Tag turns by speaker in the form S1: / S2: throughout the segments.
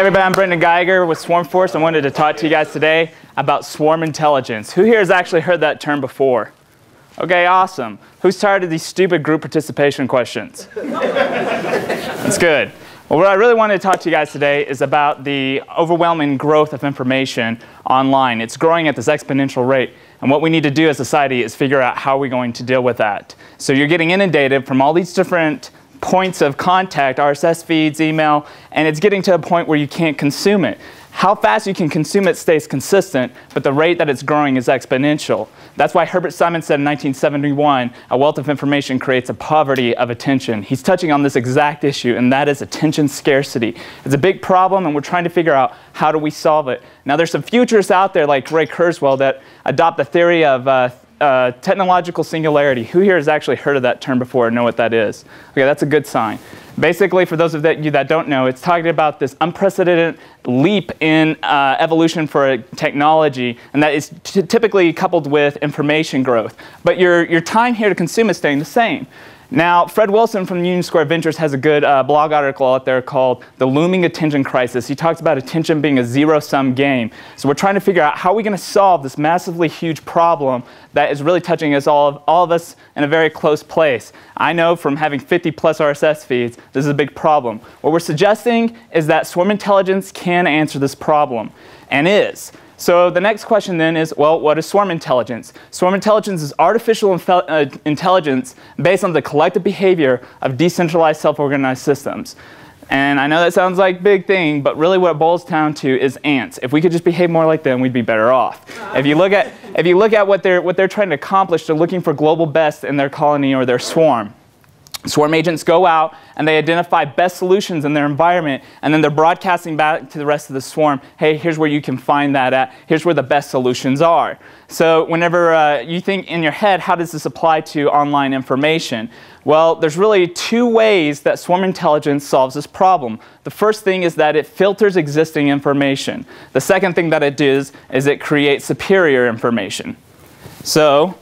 S1: everybody, I'm Brendan Geiger with Swarm Force. I wanted to talk to you guys today about swarm intelligence. Who here has actually heard that term before? Okay, awesome. Who's tired of these stupid group participation questions? That's good. Well, what I really wanted to talk to you guys today is about the overwhelming growth of information online. It's growing at this exponential rate. And what we need to do as a society is figure out how we're going to deal with that. So you're getting inundated from all these different points of contact, RSS feeds, email, and it's getting to a point where you can't consume it. How fast you can consume it stays consistent, but the rate that it's growing is exponential. That's why Herbert Simon said in 1971, a wealth of information creates a poverty of attention. He's touching on this exact issue, and that is attention scarcity. It's a big problem, and we're trying to figure out how do we solve it. Now, there's some futurists out there like Ray Kurzweil that adopt the theory of technological singularity. Who here has actually heard of that term before or know what that is? Okay, that's a good sign. Basically, for those of you that don't know, it's talking about this unprecedented leap in evolution for technology, and that is typically coupled with information growth. But your time here to consume is staying the same. Now, Fred Wilson from Union Square Ventures has a good blog article out there called The Looming Attention Crisis. He talks about attention being a zero-sum game. So we're trying to figure out how are we going to solve this massively huge problem that is really touching us all of us in a very close place. I know from having 50-plus RSS feeds, this is a big problem. What we're suggesting is that swarm intelligence can answer this problem, and is. So the next question then is, well, what is swarm intelligence? Swarm intelligence is artificial intelligence based on the collective behavior of decentralized self-organized systems. And I know that sounds like a big thing, but really what it boils down to is ants. If we could just behave more like them, we'd be better off. If you look at what they're trying to accomplish, they're looking for global best in their colony or their swarm. Swarm agents go out and they identify best solutions in their environment, and then they're broadcasting back to the rest of the swarm, hey, here's where you can find that at, here's where the best solutions are. So whenever you think in your head, how does this apply to online information? Well, there's really two ways that swarm intelligence solves this problem. The first thing is that it filters existing information. The second thing that it does is it creates superior information. So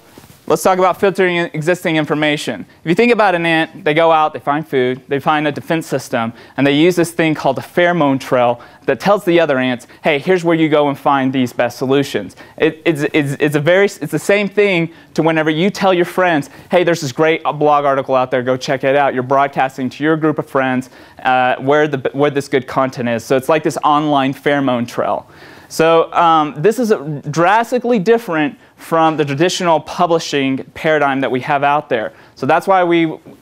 S1: let's talk about filtering existing information. If you think about an ant, they go out, they find food, they find a defense system, and they use this thing called a pheromone trail that tells the other ants, hey, here's where you go and find these best solutions. It's the same thing to whenever you tell your friends, hey, there's this great blog article out there, go check it out. You're broadcasting to your group of friends where this good content is. So it's like this online pheromone trail. So this is drastically different from the traditional publishing paradigm that we have out there. So that's why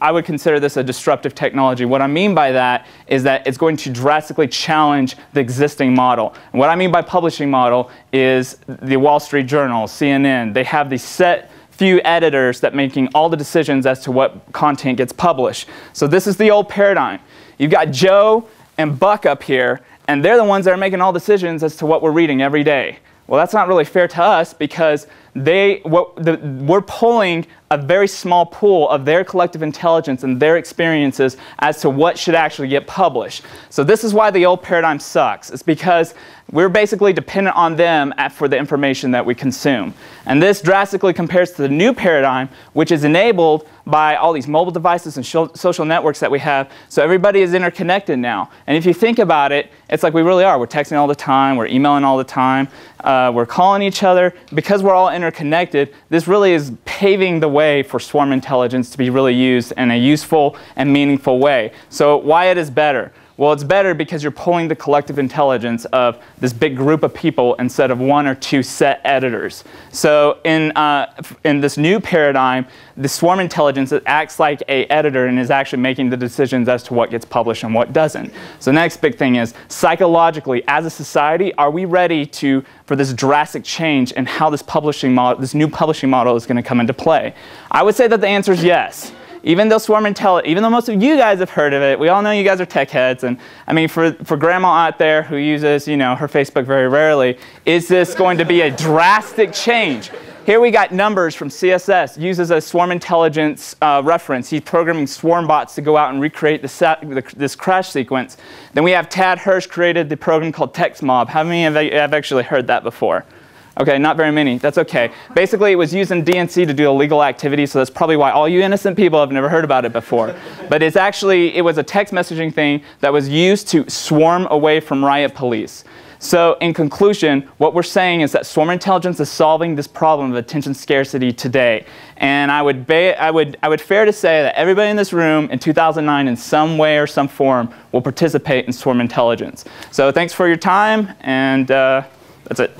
S1: I would consider this a disruptive technology. What I mean by that is that it's going to drastically challenge the existing model. And what I mean by publishing model is the Wall Street Journal, CNN. They have these set few editors that making all the decisions as to what content gets published. So this is the old paradigm. You've got Joe and Buck up here, and they're the ones that are making all decisions as to what we're reading every day. Well, that's not really fair to us because we're pulling a very small pool of their collective intelligence and their experiences as to what should actually get published. So this is why the old paradigm sucks. It's because we're basically dependent on them for the information that we consume. And this drastically compares to the new paradigm, which is enabled by all these mobile devices and social networks that we have. So everybody is interconnected now. And if you think about it, it's like we really are. We're texting all the time. We're emailing all the time. We're calling each other. Because we're all interconnected, this really is paving the way for swarm intelligence to be really used in a useful and meaningful way. So why it is better? Well, it's better because you're pulling the collective intelligence of this big group of people instead of one or two set editors. So in this new paradigm, the swarm intelligence acts like an editor and is actually making the decisions as to what gets published and what doesn't. So the next big thing is, psychologically, as a society, are we ready for this drastic change in how this new publishing model is going to come into play? I would say that the answer is yes. Even though even though most of you guys have heard of it, we all know you guys are tech heads, and I mean, for grandma out there who uses, her Facebook very rarely, is this going to be a drastic change? Here we got numbers from CSS, uses a swarm intelligence reference. He's programming swarm bots to go out and recreate this crash sequence. Then we have Tad Hirsch created the program called TextMob. How many of you have actually heard that before? Okay, not very many. That's okay. Basically, it was used in DNC to do illegal activity, so that's probably why all you innocent people have never heard about it before. But it's actually, it was a text messaging thing that was used to swarm away from riot police. So in conclusion, what we're saying is that swarm intelligence is solving this problem of attention scarcity today. And I would fair to say that everybody in this room in 2009 in some way or some form will participate in swarm intelligence. So thanks for your time, and that's it.